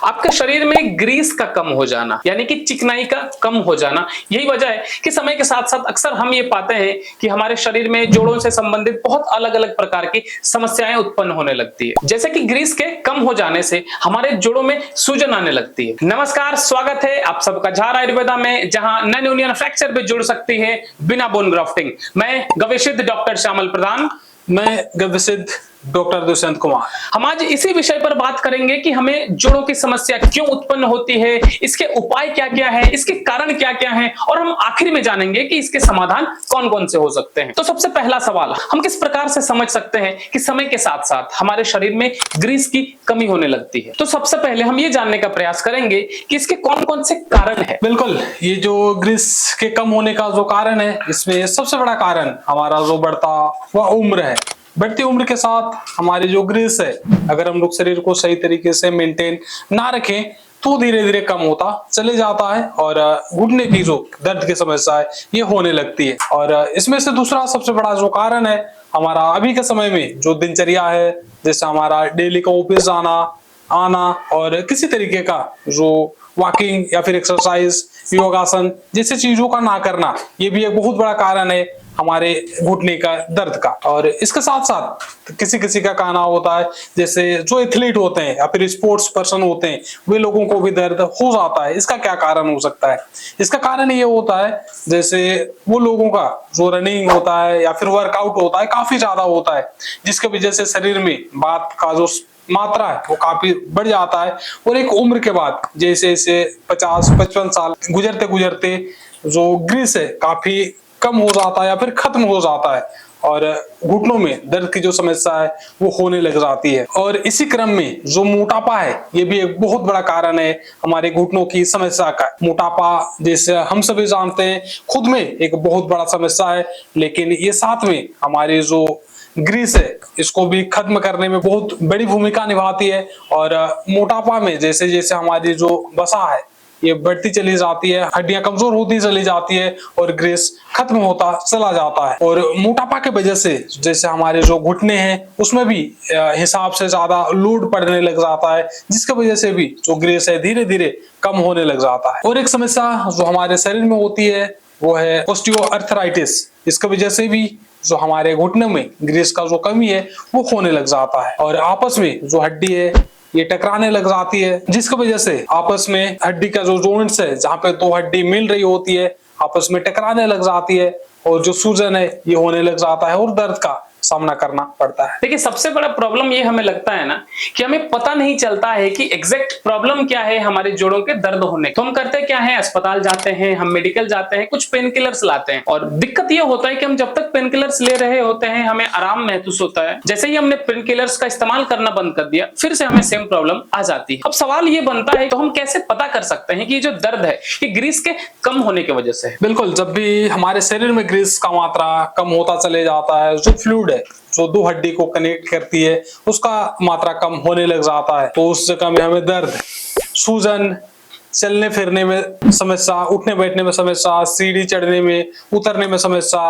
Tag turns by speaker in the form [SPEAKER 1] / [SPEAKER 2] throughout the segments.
[SPEAKER 1] आपके शरीर में ग्रीस का कम हो जाना यानी कि चिकनाई का कम हो जाना, यही वजह है कि समय के साथ साथ अक्सर हम ये पाते हैं कि हमारे शरीर में जोड़ों से संबंधित बहुत अलग अलग प्रकार की समस्याएं उत्पन्न होने लगती है। जैसे कि ग्रीस के कम हो जाने से हमारे जोड़ों में सूजन आने लगती है। नमस्कार, स्वागत है आप सबका झार आयुर्वेदा में, जहां नन यूनियन फ्रैक्चर भी जुड़ सकती है बिना बोन ग्राफ्टिंग। मैं गवेशित डॉक्टर श्यामल प्रधान।
[SPEAKER 2] मैं गवेशित डॉक्टर दुष्यंत कुमार।
[SPEAKER 1] हम आज इसी विषय पर बात करेंगे कि हमें जोड़ों की समस्या क्यों उत्पन्न होती है, इसके उपाय क्या क्या है, इसके कारण क्या क्या हैं, और हम आखिर में जानेंगे कि इसके समाधान कौन कौन से हो सकते हैं। तो सबसे पहला सवाल, हम किस प्रकार से समझ सकते हैं कि समय के साथ साथ हमारे शरीर में ग्रीस की कमी होने लगती है। तो सबसे पहले हम ये जानने का प्रयास करेंगे कि इसके कौन कौन से कारण है।
[SPEAKER 2] बिल्कुल, ये जो ग्रीस के कम होने का जो कारण है, इसमें सबसे बड़ा कारण हमारा जो बढ़ता हुआ उम्र है। बढ़ती उम्र के साथ हमारी जो ग्रीस है, अगर हम लोग शरीर को सही तरीके से मेंटेन ना रखें तो धीरे धीरे कम होता चले जाता है और घुटने की जो दर्द की समस्या है ये होने लगती है। और इसमें से दूसरा सबसे बड़ा जो कारण है हमारा अभी के समय में जो दिनचर्या है, जैसे हमारा डेली का ऑफिस जाना आना और किसी तरीके का जो वॉकिंग या फिर एक्सरसाइज, योगासन जैसे चीजों का ना करना, ये भी एक बहुत बड़ा कारण है हमारे घुटने का दर्द का। और इसके साथ साथ किसी किसी का कहना होता है, जैसे जो एथलीट होते हैं या फिर स्पोर्ट्स पर्सन होते हैं, वे लोगों को भी दर्द हो जाता है। इसका क्या कारण हो सकता है? इसका कारण ये होता है, जैसे वो लोगों का जो रनिंग होता है या फिर वर्कआउट होता है काफी ज्यादा होता है, जिसकी वजह से शरीर में बात का जो मात्रा है वो काफी बढ़ जाता है। और एक उम्र के बाद जैसे जैसे 50-55 साल गुजरते गुजरते जो ग्रीस है काफी कम हो जाता है या फिर खत्म हो जाता है और घुटनों में दर्द की जो समस्या है वो होने लग जाती है। और इसी क्रम में जो मोटापा है ये भी एक बहुत बड़ा कारण है हमारे घुटनों की समस्या का। मोटापा जैसे हम सभी जानते हैं खुद में एक बहुत बड़ा समस्या है, लेकिन ये साथ में हमारी जो ग्रीस है इसको भी खत्म करने में बहुत बड़ी भूमिका निभाती है। और मोटापा में जैसे जैसे हमारी जो वसा है ये बढ़ती चली जाती है, हड्डियां कमजोर होती चली जाती है और ग्रीस खत्म होता चला जाता है। और मोटापा के वजह से जैसे हमारे जो घुटने हैं उसमें भी हिसाब से ज्यादा लोड पड़ने लग जाता है, जिसकी वजह से भी जो ग्रीस है धीरे धीरे कम होने लग जाता है। और एक समस्या जो हमारे शरीर में होती है वो है ऑस्टियोआर्थराइटिस। इसकी वजह से भी जो हमारे घुटने में ग्रीस का जो कमी है वो होने लग जाता है और आपस में जो हड्डी है ये टकराने लग जाती है, जिसकी वजह से आपस में हड्डी का जो जॉइंट्स है जहाँ पे दो हड्डी मिल रही होती है आपस में टकराने लग जाती है और जो सूजन है ये होने लग जाता है और दर्द का सामना करना पड़ता है।
[SPEAKER 1] देखिए, सबसे बड़ा प्रॉब्लम ये हमें लगता है ना कि हमें पता नहीं चलता है कि एग्जैक्ट प्रॉब्लम क्या है हमारे जोड़ों के दर्द होने। तो हम करते क्या है, अस्पताल जाते हैं, हम मेडिकल जाते हैं, कुछ पेन किलर्स लाते हैं और दिक्कत ये होता है कि हम जब तक पेन किलर्स ले रहे होते हैं हमें आराम महसूस होता है। जैसे ही हमने पेन किलर्स का इस्तेमाल करना बंद कर दिया फिर से हमें सेम प्रॉब्लम आ जाती है। अब सवाल ये बनता है, तो हम कैसे पता कर सकते हैं कि ये जो दर्द है ये ग्रीस के कम होने की वजह से है?
[SPEAKER 2] बिल्कुल, जब भी हमारे शरीर में ग्रीस का मात्रा कम होता चले जाता है, जो फ्लूइड है जो दो हड्डी को कनेक्ट करती है उसका मात्रा कम होने लग जाता है, तो उस जगह में हमें दर्द, सूजन, चलने फिरने में समस्या, उठने बैठने में समस्या, सीढ़ी चढ़ने में उतरने में समस्या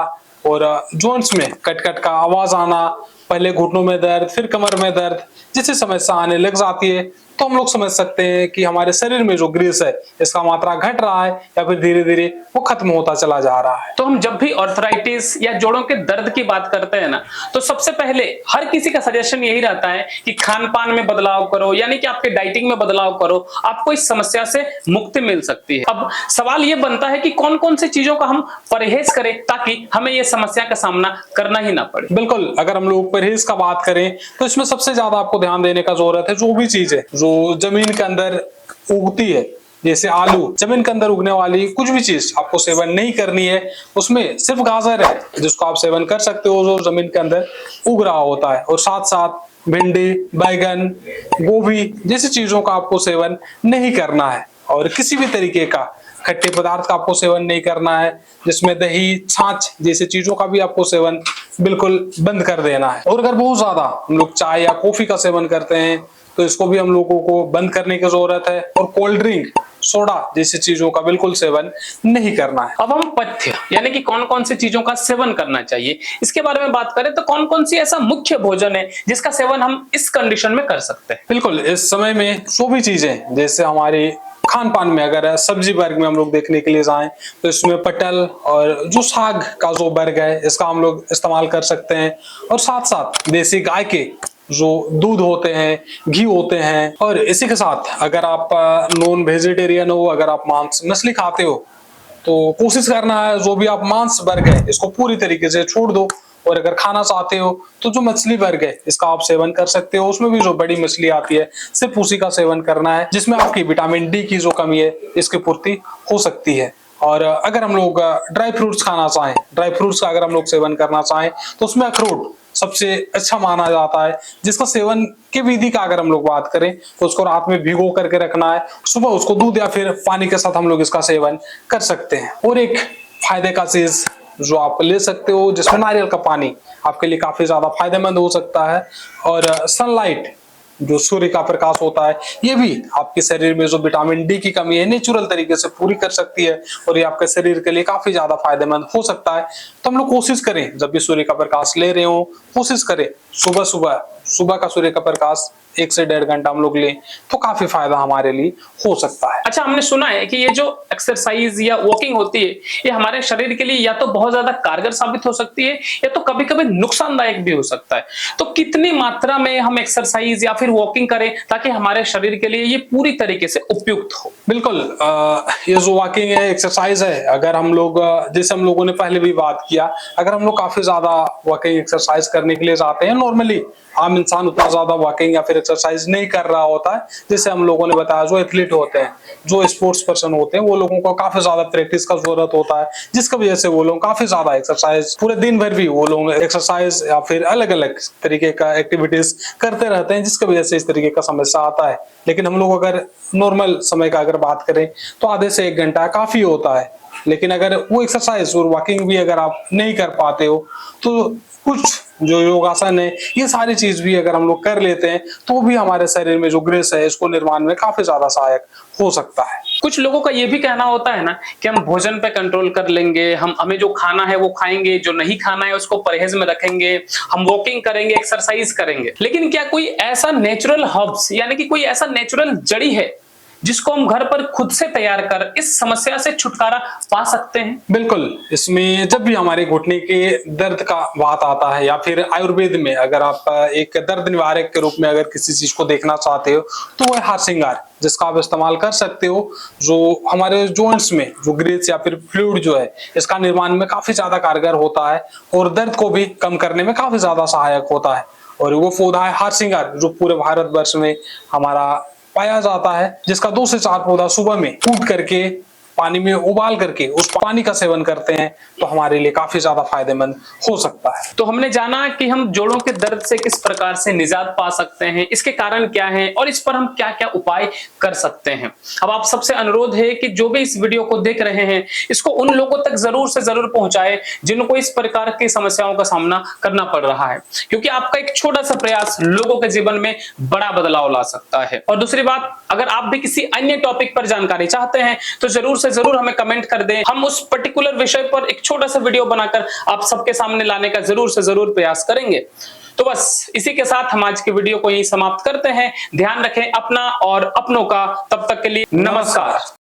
[SPEAKER 2] और जॉइंट्स में कट कट का आवाज आना, पहले घुटनों में दर्द फिर कमर में दर्द जैसे समस्या आने लग जाती है, तो हम लोग समझ सकते हैं कि हमारे शरीर में जो ग्रीस है इसका मात्रा घट रहा है या फिर धीरे धीरे वो खत्म होता चला जा रहा है।
[SPEAKER 1] तो हम जब भी आर्थराइटिस या जोड़ों के दर्द की बात करते हैं ना, तो सबसे पहले हर किसी का सजेशन यही रहता है कि खान पान में बदलाव करो, यानी कि आपके डाइटिंग में बदलाव करो, आपको इस समस्या से मुक्ति मिल सकती है। अब सवाल ये बनता है कि कौन कौन सी चीजों का हम परहेज करें ताकि हमें ये समस्या का सामना करना ही ना पड़े।
[SPEAKER 2] बिल्कुल, अगर हम लोग परहेज का बात करें तो इसमें सबसे ज्यादा आपको ध्यान देने का जरूरत है, जो भी चीज है जो जमीन के अंदर उगती है, जैसे आलू, जमीन के अंदर उगने वाली कुछ भी चीज आपको सेवन नहीं करनी है। उसमें सिर्फ गाजर है जिसको आप सेवन कर सकते हो, जो जमीन के अंदर उग रहा होता है, और साथ साथ भिंडी, बैगन, गोभी जैसी चीजों का आपको सेवन नहीं करना है। और किसी भी तरीके का खट्टे पदार्थ का आपको सेवन नहीं करना है, जिसमें दही, छाछ जैसे चीजों का भी आपको सेवन बिल्कुल बंद कर देना है। और अगर बहुत ज्यादा हम लोग चाय या कॉफी का सेवन करते हैं तो इसको भी हम लोगों को बंद करने की जरूरत है। और कोल्ड ड्रिंक सोडा जैसी चीजों का बिल्कुल सेवन नहीं करना है।
[SPEAKER 1] अब हम पथ्य यानी कि कौन कौन सी चीजों का सेवन करना चाहिए इसके बारे में बात करें तो कौन कौन सी ऐसा मुख्य भोजन है जिसका सेवन हम इस कंडीशन में कर सकते हैं?
[SPEAKER 2] बिल्कुल, इस समय में जो भी चीजें जैसे हमारी खान पान में अगर सब्जी वर्ग में हम लोग देखने के लिए जाएं तो इसमें पटल और जो साग का जो वर्ग है इसका हम लोग इस्तेमाल कर सकते हैं, और साथ साथ देसी गाय के जो दूध होते हैं, घी होते हैं, और इसी के साथ अगर आप नॉन वेजिटेरियन हो, अगर आप मांस मछली खाते हो तो कोशिश करना है जो भी आप मांस वर्ग है इसको पूरी तरीके से छोड़ दो, और अगर खाना चाहते हो तो जो मछली वर्ग है इसका आप सेवन कर सकते हो। उसमें भी जो बड़ी मछली आती है सिर्फ उसी का सेवन करना है, जिसमें आपकी विटामिन डी की जो कमी है इसकी पूर्ति हो सकती है। और अगर हम लोग ड्राई फ्रूट्स खाना चाहें, ड्राई फ्रूट्स का अगर हम लोग सेवन करना चाहें तो उसमें अखरोट सबसे अच्छा माना जाता है, जिसका सेवन की विधि का अगर हम लोग बात करें तो उसको रात में भिगो करके रखना है, सुबह उसको दूध या फिर पानी के साथ हम लोग इसका सेवन कर सकते हैं। और एक फायदे का चीज जो आप ले सकते हो जिसमें नारियल का पानी आपके लिए काफी ज्यादा फायदेमंद हो सकता है, और सनलाइट जो सूर्य का प्रकाश होता है ये भी आपके शरीर में जो विटामिन डी की कमी है नेचुरल तरीके से पूरी कर सकती है, और ये आपके शरीर के लिए काफी ज्यादा फायदेमंद हो सकता है। तो हम लोग कोशिश करें जब भी सूर्य का प्रकाश ले रहे हो, कोशिश करें सुबह का सूर्य का प्रकाश 1 से 1.5 घंटा हम लोग लें तो काफी फायदा हमारे लिए हो सकता है।
[SPEAKER 1] अच्छा, हमने सुना है कि ये जो एक्सरसाइज या वॉकिंग होती है ये हमारे शरीर के लिए या तो बहुत ज्यादा कारगर साबित हो सकती है या तो कभी कभी नुकसानदायक भी हो सकता है। तो कितनी मात्रा में हम एक्सरसाइज या फिर वॉकिंग करें ताकि हमारे शरीर के लिए ये पूरी तरीके से उपयुक्त हो?
[SPEAKER 2] बिल्कुल, ये जो वॉकिंग है, एक्सरसाइज है, अगर हम लोग जैसे हम लोगों ने पहले भी बात किया, अगर हम लोग काफी ज्यादा वॉकिंग एक्सरसाइज करने के लिए जाते हैं, नॉर्मली आम इंसान उतना ज्यादा वॉकिंग या फिर एक्सरसाइज नहीं कर रहा होता है, जैसे हम लोगों ने बताया जो एथलीट होते हैं, जो स्पोर्ट्स पर्सन होते हैं, वो लोगों को काफी ज्यादा प्रैक्टिस का जरूरत होता है, जिसकी वजह से वो लोग काफी ज्यादा एक्सरसाइज पूरे दिन भर भी वो लोग एक्सरसाइज या फिर अलग अलग तरीके का एक्टिविटीज करते रहते हैं, जिसकी वजह से इस तरीके का समस्या आता है। लेकिन हम लोग अगर नॉर्मल समय का अगर बात करें तो आधे से 1 घंटा काफी होता है। लेकिन अगर वो एक्सरसाइज और वॉकिंग भी अगर आप नहीं कर पाते हो तो कुछ जो योगासन है ये सारी चीज भी अगर हम लोग कर लेते हैं तो भी हमारे शरीर में जो ग्रेस है इसको निर्माण में काफी ज्यादा सहायक हो सकता है।
[SPEAKER 1] कुछ लोगों का ये भी कहना होता है ना कि हम भोजन पे कंट्रोल कर लेंगे, हमें जो खाना है वो खाएंगे, जो नहीं खाना है उसको परहेज में रखेंगे, हम वॉकिंग करेंगे, एक्सरसाइज करेंगे। लेकिन क्या कोई ऐसा नेचुरल हर्ब्स यानी कि कोई ऐसा नेचुरल जड़ी है जिसको हम घर पर खुद से तैयार कर इस समस्या से छुटकारा पा सकते हैं?
[SPEAKER 2] बिल्कुल, इसमें जब भी हमारे घुटने के दर्द का बात आता है या फिर आयुर्वेद में अगर आप एक दर्द निवारक के रूप में अगर किसी चीज को देखना चाहते हो तो वह हार श्रृंगार जिसका आप इस्तेमाल कर सकते हो, जो हमारे जॉइंट्स में जो ग्रीस या फिर फ्लूइड जो है इसका निर्माण में काफी ज्यादा कारगर होता है और दर्द को भी कम करने में काफी ज्यादा सहायक होता है। और वो पौधा है हार श्रृंगार, जो पूरे भारतवर्ष में हमारा पाया जाता है, जिसका 2 से 4 पौधा सुबह में कूट करके पानी में उबाल करके उस पानी का सेवन करते हैं तो हमारे लिए काफी ज्यादा फायदेमंद हो सकता है।
[SPEAKER 1] तो हमने जाना कि हम जोड़ों के दर्द से किस प्रकार से निजात पा सकते हैं, इसके कारण क्या हैं और इस पर हम क्या क्या उपाय कर सकते हैं। अब आप सबसे अनुरोध है कि जो भी इस वीडियो को देख रहे हैं इसको उन लोगों तक जरूर से जरूर पहुंचाए जिनको इस प्रकार की समस्याओं का सामना करना पड़ रहा है, क्योंकि आपका एक छोटा सा प्रयास लोगों के जीवन में बड़ा बदलाव ला सकता है। और दूसरी बात, अगर आप भी किसी अन्य टॉपिक पर जानकारी चाहते हैं तो जरूर हमें कमेंट कर दें, हम उस पर्टिकुलर विषय पर एक छोटा सा वीडियो बनाकर आप सबके सामने लाने का जरूर से जरूर प्रयास करेंगे। तो बस इसी के साथ हम आज की वीडियो को यहीं समाप्त करते हैं। ध्यान रखें अपना और अपनों का। तब तक के लिए नमस्कार।